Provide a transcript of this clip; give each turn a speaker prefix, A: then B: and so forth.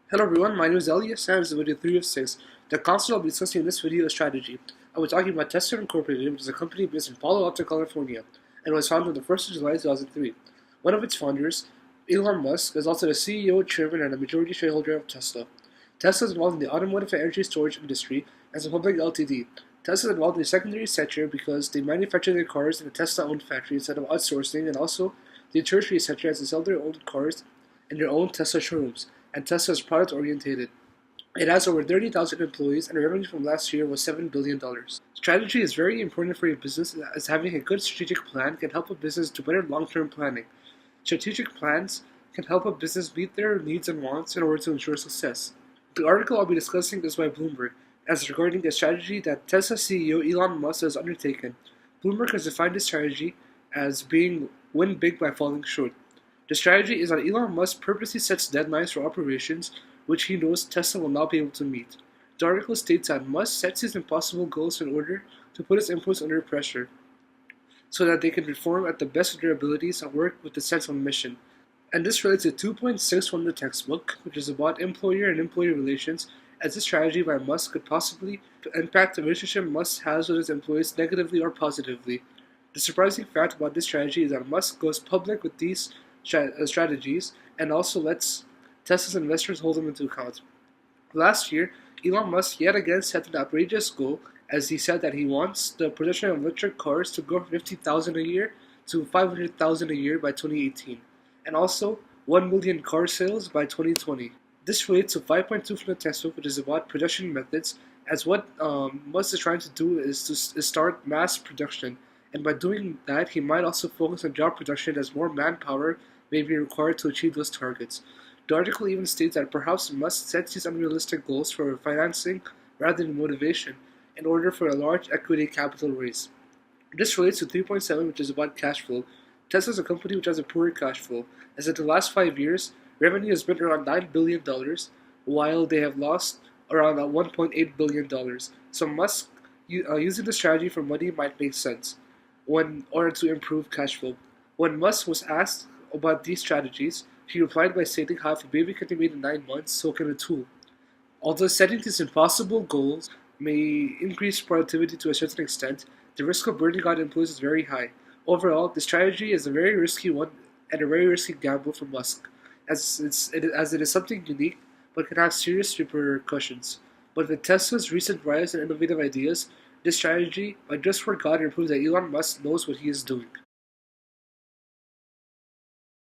A: Hello everyone, my name is Elias and this is video 3 of 6. The concept I'll be discussing in this video is strategy. I was talking about Tesla Incorporated, which is a company based in Palo Alto, California, and was founded on the 1st of July 2003. One of its founders, Elon Musk, is also the CEO, chairman, and a majority shareholder of Tesla. Tesla is involved in the automotive and energy storage industry as a public Ltd. Tesla is involved in the secondary sector because they manufacture their cars in a Tesla-owned factory instead of outsourcing, and also the tertiary sector as they sell their own cars in their own Tesla showrooms, and Tesla is product oriented. It has over 30,000 employees, and revenue from last year was $7 billion. Strategy is very important for a business, as having a good strategic plan can help a business do better long-term planning. Strategic plans can help a business meet their needs and wants in order to ensure success. The article I'll be discussing is by Bloomberg, as regarding a strategy that Tesla CEO Elon Musk has undertaken. Bloomberg has defined this strategy as being win big by falling short. The strategy is that Elon Musk purposely sets deadlines for operations which he knows Tesla will not be able to meet. The article states that Musk sets these impossible goals in order to put his employees under pressure, so that they can perform at the best of their abilities and work with a sense of mission. And this relates to 2.6 from the textbook, which is about employer and employee relations, as this strategy by Musk could possibly impact the relationship Musk has with his employees negatively or positively. The surprising fact about this strategy is that Musk goes public with these strategies and also lets Tesla's investors hold them into account. Last year, Elon Musk yet again set an outrageous goal, as he said that he wants the production of electric cars to go from 50,000 a year to 500,000 a year by 2018, and also 1 million car sales by 2020. This relates to 5.2 from the textbook, which is about production methods, as what Musk is trying to do is to start mass production, and by doing that, he might also focus on job production as more manpower may be required to achieve those targets. The article even states that perhaps Musk sets these unrealistic goals for financing rather than motivation in order for a large equity capital raise. This relates to 3.7, which is about cash flow. Tesla is a company which has a poor cash flow, as in the last 5 years, revenue has been around $9 billion, while they have lost around $1.8 billion. So Musk using the strategy for money might make sense in order to improve cash flow. When Musk was asked about these strategies, he replied by stating how if a baby can be made in 9 months, so can a tool. Although setting these impossible goals may increase productivity to a certain extent, the risk of burning out employees is very high. Overall, the strategy is a very risky one and a very risky gamble for Musk, as it is something unique but can have serious repercussions. But with Tesla's recent rise in innovative ideas, this strategy might just work out and prove that Elon Musk knows what he is doing.